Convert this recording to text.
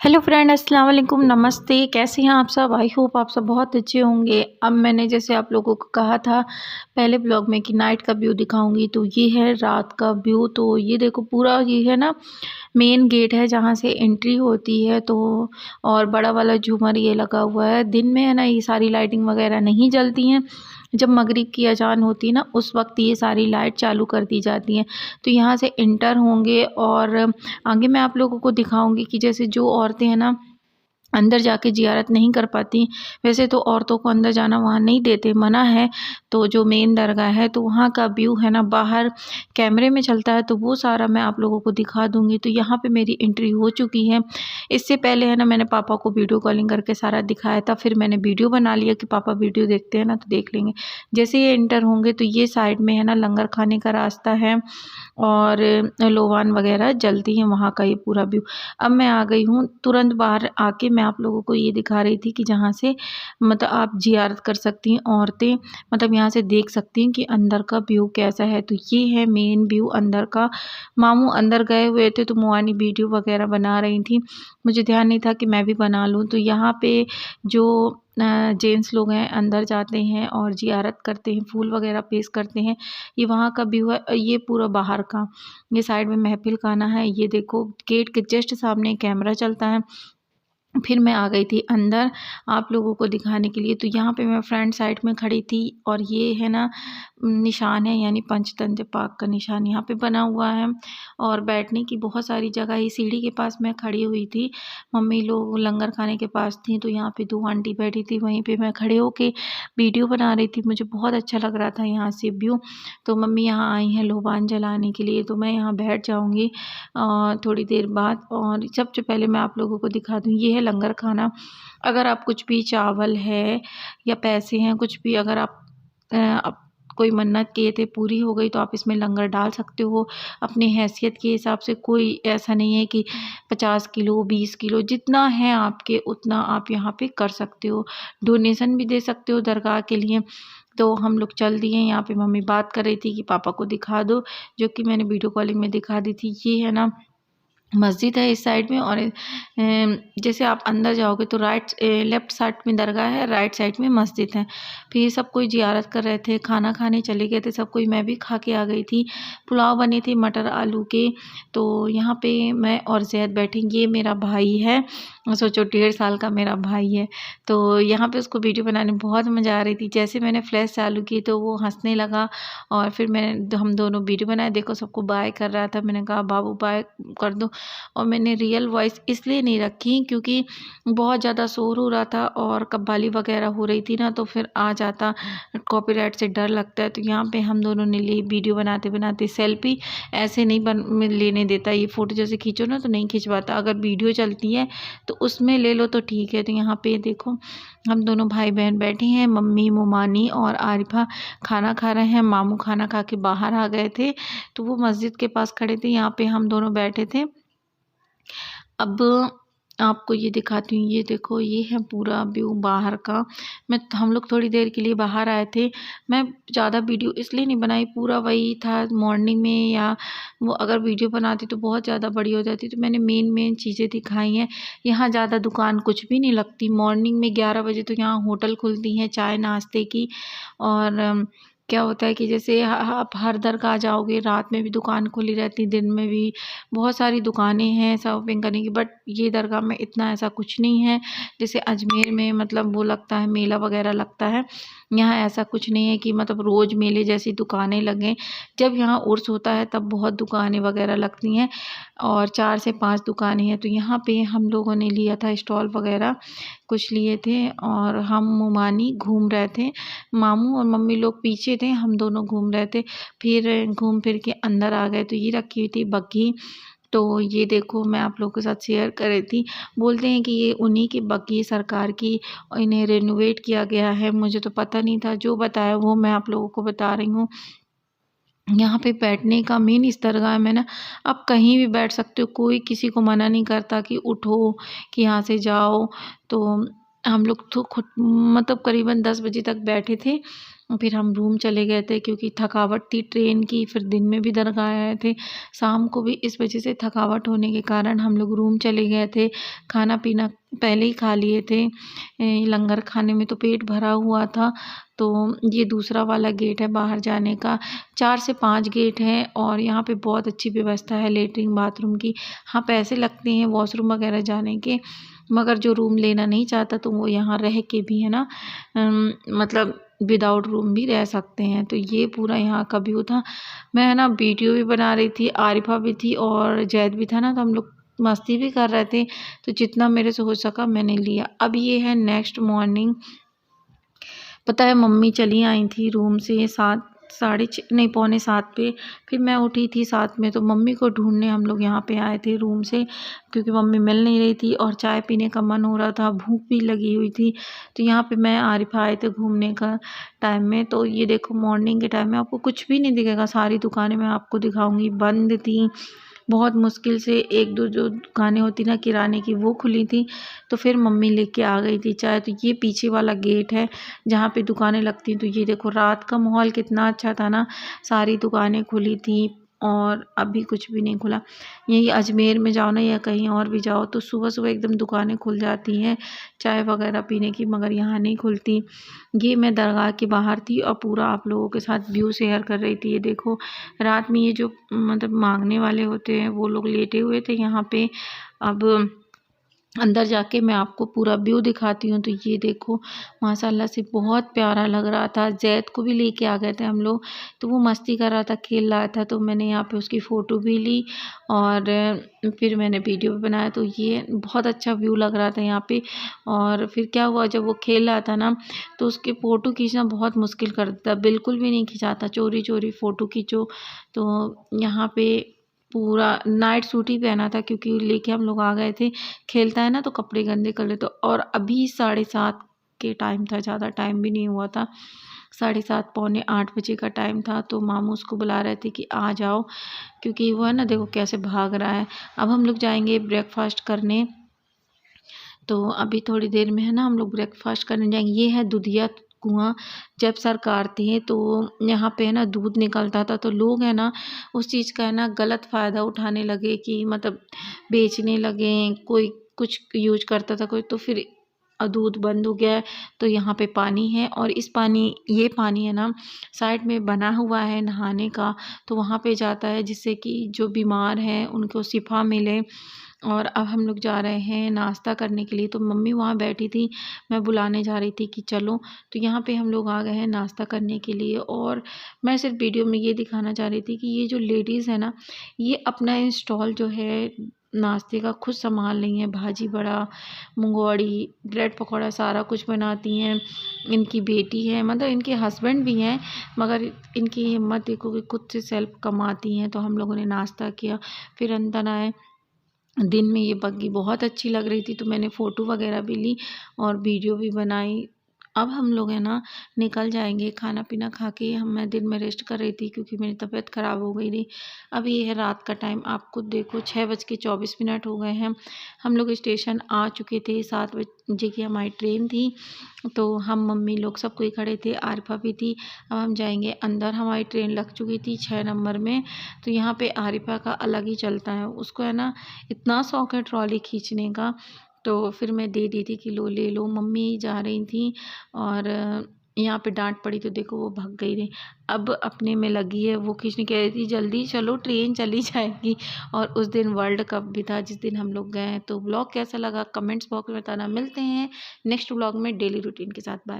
Hello friend, अस्सलाम वालेकुम, नमस्ते। कैसे हैं आप सब? आई होप आप सब बहुत अच्छे होंगे। अब मैंने जैसे आप लोगों को कहा था पहले ब्लॉग में कि नाइट का व्यू दिखाऊंगी, तो ये है रात का व्यू। तो ये देखो, पूरा ये है ना, मेन गेट है जहाँ से एंट्री होती है। तो और बड़ा वाला झूमर ये लगा हुआ है। दिन में है ना, ये सारी लाइटिंग वगैरह नहीं जलती हैं। जब मगरिब की अजान होती है ना, उस वक्त ये सारी लाइट चालू कर दी जाती हैं। तो यहाँ से इंटर होंगे और आगे मैं आप लोगों को दिखाऊंगी कि जैसे जो औरतें हैं ना, अंदर जाके ज़ियारत नहीं कर पाती। वैसे तो औरतों को अंदर जाना वहाँ नहीं देते, मना है। तो जो मेन दरगाह है, तो वहाँ का व्यू है ना, बाहर कैमरे में चलता है, तो वो सारा मैं आप लोगों को दिखा दूँगी। तो यहाँ पे मेरी एंट्री हो चुकी है। इससे पहले है ना, मैंने पापा को वीडियो कॉलिंग करके सारा दिखाया था। फिर मैंने वीडियो बना लिया कि पापा वीडियो देखते हैं ना, तो देख लेंगे। जैसे ये एंटर होंगे, तो ये साइड में है ना, लंगर खाने का रास्ता है और लोबान वगैरह जलती हैं, वहाँ का ये पूरा व्यू। अब मैं आ गई हूँ, तुरंत बाहर आके मैं आप लोगों को ये दिखा रही थी कि जहाँ से मतलब आप ज़ियारत कर सकती हैं औरतें, मतलब यहाँ से देख सकती हैं कि अंदर का व्यू कैसा है। तो ये है मेन व्यू अंदर का। मामू अंदर गए हुए थे, तो मुआनी वीडियो वगैरह बना रही थी। मुझे ध्यान नहीं था कि मैं भी बना लूँ। तो यहाँ पे जो जेंट्स लोग हैं, अंदर जाते हैं और ज़ियारत करते हैं, फूल वगैरह पेश करते हैं। ये वहाँ का व्यू है। ये पूरा बाहर का, ये साइड में महफिल खाना है। ये देखो, गेट के जस्ट सामने कैमरा चलता है। फिर मैं आ गई थी अंदर आप लोगों को दिखाने के लिए। तो यहाँ पे मैं फ्रंट साइड में खड़ी थी और ये है ना, निशान है, यानी पंचतंत्र पाक का निशान यहाँ पे बना हुआ है। और बैठने की बहुत सारी जगह, ये सीढ़ी के पास मैं खड़ी हुई थी। मम्मी लोग लंगर खाने के पास थी, तो यहाँ पे दो आंटी बैठी थी, वहीं पे मैं खड़े होके वीडियो बना रही थी। मुझे बहुत अच्छा लग रहा था यहाँ से व्यू। तो मम्मी यहाँ आई हैं लोबान जलाने के लिए, तो मैं यहाँ बैठ जाऊँगी थोड़ी देर बाद। और सबसे पहले मैं आप लोगों को दिखा दूँ, ये है लंगर खाना। अगर आप कुछ भी, चावल है या पैसे हैं, कुछ भी, अगर आप कोई मन्नत किए थे पूरी हो गई, तो आप इसमें लंगर डाल सकते हो अपनी हैसियत के हिसाब से। कोई ऐसा नहीं है कि 50 किलो 20 किलो, जितना है आपके उतना आप यहाँ पे कर सकते हो। डोनेशन भी दे सकते हो दरगाह के लिए। तो हम लोग चल दिए। यहाँ पे मम्मी बात कर रही थी कि पापा को दिखा दो, जो कि मैंने वीडियो कॉलिंग में दिखा दी थी। ये है ना, मस्जिद है इस साइड में। और जैसे आप अंदर जाओगे तो लेफ़्ट साइड में दरगाह है, राइट साइड में मस्जिद है। फिर ये सब कोई ज़ियारत कर रहे थे, खाना खाने चले गए थे सब कोई। मैं भी खा के आ गई थी। पुलाव बने थे मटर आलू के। तो यहाँ पे मैं और ज़ैद बैठे। ये मेरा भाई है, सोचो 1.5 साल का मेरा भाई है। तो यहाँ पे उसको वीडियो बनाने में बहुत मज़ा आ रही थी। जैसे मैंने फ्लैश चालू की, तो वो हंसने लगा और फिर हम दोनों वीडियो बनाए। देखो, सबको बाय कर रहा था। मैंने कहा बाबू बाय कर दो। और मैंने रियल वॉइस इसलिए नहीं रखी क्योंकि बहुत ज़्यादा शोर हो रहा था और कव्वाली वगैरह हो रही थी ना, तो फिर आ जाता, कॉपीराइट से डर लगता है। तो यहाँ पे हम दोनों ने ली वीडियो बनाते बनाते सेल्फी। ऐसे नहीं लेने देता ये, फ़ोटो जैसे खींचो ना तो नहीं खिंचवाता। अगर वीडियो चलती है तो उसमें ले लो तो ठीक है। तो यहाँ पे देखो, हम दोनों भाई बहन बैठे हैं। मम्मी, मोमानी और आरिफा खाना खा रहे हैं। मामू खाना खा के बाहर आ गए थे, तो वो मस्जिद के पास खड़े थे। यहाँ पे हम दोनों बैठे थे। अब आपको ये दिखाती हूँ। ये देखो, ये है पूरा व्यू बाहर का। हम लोग थोड़ी देर के लिए बाहर आए थे। मैं ज़्यादा वीडियो इसलिए नहीं बनाई, पूरा वही था मॉर्निंग में, या वो अगर वीडियो बनाती तो बहुत ज़्यादा बड़ी हो जाती। तो मैंने मेन मेन चीज़ें दिखाई हैं। यहाँ ज़्यादा दुकान कुछ भी नहीं लगती। मॉर्निंग में 11 बजे तो यहाँ होटल खुलती हैं चाय नाश्ते की। और क्या होता है कि जैसे आप हर दरगाह जाओगे, रात में भी दुकान खुली रहती, दिन में भी बहुत सारी दुकानें हैं शॉपिंग करने की। बट ये दरगाह में इतना ऐसा कुछ नहीं है। जैसे अजमेर में मतलब वो लगता है, मेला वगैरह लगता है। यहाँ ऐसा कुछ नहीं है कि मतलब रोज़ मेले जैसी दुकानें लगें। जब यहाँ उर्स होता है तब बहुत दुकानें वगैरह लगती हैं, और 4 से 5 दुकानें हैं। तो यहाँ पे हम लोगों ने लिया था स्टॉल वगैरह, कुछ लिए थे और हम मुमानी घूम रहे थे। मामू और मम्मी लोग पीछे थे, हम दोनों घूम रहे थे। फिर घूम फिर के अंदर आ गए। तो ये रखी हुई थी बग्घी। तो ये देखो, मैं आप लोगों के साथ शेयर कर रही थी। बोलते हैं कि ये उन्हीं की बग्घी, सरकार की, और इन्हें रेनोवेट किया गया है। मुझे तो पता नहीं था, जो बताया वो मैं आप लोगों को बता रही हूँ। यहाँ पे बैठने का मेन इस दरगाह में ना, आप कहीं भी बैठ सकते हो, कोई किसी को मना नहीं करता कि उठो, कि यहाँ से जाओ। तो हम लोग तो खुद मतलब करीबन 10 बजे तक बैठे थे। फिर हम रूम चले गए थे क्योंकि थकावट थी ट्रेन की, फिर दिन में भी दरगाह आए थे, शाम को भी इस वजह से थकावट होने के कारण हम लोग रूम चले गए थे। खाना पीना पहले ही खा लिए थे, लंगर खाने में तो पेट भरा हुआ था। तो ये दूसरा वाला गेट है बाहर जाने का। 4 से 5 गेट हैं और यहाँ पे बहुत अच्छी व्यवस्था है लेटरिन बाथरूम की। हाँ, पैसे लगते हैं वॉशरूम वगैरह जाने के, मगर जो रूम लेना नहीं चाहता तो वो यहाँ रह के भी है ना, मतलब विदाउट रूम भी रह सकते हैं। तो ये पूरा यहाँ का व्यू था। मैं है ना वीडियो भी बना रही थी, आरिफा भी थी और जैद भी था ना, तो हम लोग मस्ती भी कर रहे थे। तो जितना मेरे से हो सका मैंने लिया। अब ये है नेक्स्ट मॉर्निंग। पता है मम्मी चली आई थी रूम से 7 साढ़े 6 नहीं पौने 7 पे। फिर मैं उठी थी 7 में, तो मम्मी को ढूंढने हम लोग यहाँ पे आए थे रूम से, क्योंकि मम्मी मिल नहीं रही थी और चाय पीने का मन हो रहा था, भूख भी लगी हुई थी। तो यहाँ पे मैं आरिफा आए थे घूमने का टाइम में। तो ये देखो मॉर्निंग के टाइम में आपको कुछ भी नहीं दिखेगा, सारी दुकानें मैं आपको दिखाऊंगी बंद थी। बहुत मुश्किल से एक दो जो दुकानें होती ना किराने की वो खुली थी। तो फिर मम्मी लेके आ गई थी चाय। तो ये पीछे वाला गेट है जहाँ पे दुकानें लगती हैं। तो ये देखो रात का माहौल कितना अच्छा था ना, सारी दुकानें खुली थी और अभी कुछ भी नहीं खुला। यही अजमेर में जाओ ना या कहीं और भी जाओ तो सुबह सुबह एकदम दुकानें खुल जाती हैं चाय वगैरह पीने की, मगर यहाँ नहीं खुलती। ये मैं दरगाह के बाहर थी और पूरा आप लोगों के साथ व्यू शेयर कर रही थी। ये देखो रात में ये जो मतलब मांगने वाले होते हैं वो लोग लेटे हुए थे यहाँ पे। अब अंदर जाके मैं आपको पूरा व्यू दिखाती हूँ। तो ये देखो माशाल्लाह से बहुत प्यारा लग रहा था। जैद को भी लेके आ गए थे हम लोग, तो वो मस्ती कर रहा था, खेल रहा था। तो मैंने यहाँ पे उसकी फ़ोटो भी ली और फिर मैंने वीडियो भी बनाया। तो ये बहुत अच्छा व्यू लग रहा था यहाँ पे। और फिर क्या हुआ, जब वो खेल रहा था ना तो उसके फ़ोटो खींचना बहुत मुश्किल कर देता, बिल्कुल भी नहीं खिंचाता, चोरी चोरी फ़ोटो खींचो। तो यहाँ पे पूरा नाइट सूट ही पहना था क्योंकि लेके हम लोग आ गए थे। खेलता है ना तो कपड़े गंदे कर लेते। और अभी 7:30 के टाइम था, ज़्यादा टाइम भी नहीं हुआ था, 7:30 पौने 8 बजे का टाइम था। तो मामू उसको बुला रहे थे कि आ जाओ, क्योंकि वो है ना देखो कैसे भाग रहा है। अब हम लोग जाएंगे ब्रेकफास्ट करने। तो अभी थोड़ी देर में है ना हम लोग ब्रेकफास्ट करने जाएंगे। ये है दुधिया कुआं। जब सरकार थी तो यहाँ पे है ना दूध निकलता था, तो लोग है ना उस चीज़ का है ना गलत फ़ायदा उठाने लगे कि मतलब बेचने लगे। कोई कुछ यूज करता था कोई, तो फिर दूध बंद हो गया है। तो यहाँ पे पानी है और ये पानी है ना साइड में बना हुआ है नहाने का, तो वहाँ पे जाता है जिससे कि जो बीमार हैं उनको शिफा मिले। और अब हम लोग जा रहे हैं नाश्ता करने के लिए। तो मम्मी वहाँ बैठी थी, मैं बुलाने जा रही थी कि चलो। तो यहाँ पे हम लोग आ गए हैं नाश्ता करने के लिए। और मैं सिर्फ वीडियो में ये दिखाना चाह रही थी कि ये जो लेडीज़ है ना, ये अपना स्टॉल जो है नाश्ते का खुद संभाल रही हैं। भाजी बड़ा, मंगोड़ी, ब्रेड पकौड़ा सारा कुछ बनाती हैं। इनकी बेटी है, मतलब इनके हस्बैंड भी हैं, मगर इनकी हिम्मत देखो कि खुद से सेल्फ कमाती हैं। तो हम लोगों ने नाश्ता किया, फिर अंदर आए। दिन में ये बग्गी बहुत अच्छी लग रही थी, तो मैंने फ़ोटो वगैरह भी ली और वीडियो भी बनाई। अब हम लोग है ना निकल जाएंगे। खाना पीना खा के मैं दिन में रेस्ट कर रही थी क्योंकि मेरी तबीयत ख़राब हो गई थी। अब ये है रात का टाइम, आप खुद देखो 6:24 हो गए हैं। हम लोग स्टेशन आ चुके थे, 7 बजे की हमारी ट्रेन थी। तो हम मम्मी लोग सब कोई खड़े थे, आरिफा भी थी। अब हम जाएंगे अंदर, हमारी ट्रेन लग चुकी थी 6 नंबर में। तो यहाँ पे आरिफा का अलग ही चलता है, उसको है ना इतना शौक है ट्रॉली खींचने का। तो फिर मैं दे दी थी कि लो ले लो। मम्मी जा रही थी और यहाँ पे डांट पड़ी तो देखो वो भाग गई रही। अब अपने में लगी है, वो खींचने कह रही थी जल्दी चलो ट्रेन चली जाएगी। और उस दिन वर्ल्ड कप भी था जिस दिन हम लोग गए। तो ब्लॉग कैसा लगा कमेंट्स बॉक्स में बताना। मिलते हैं नेक्स्ट ब्लॉग में डेली रूटीन के साथ। बाय।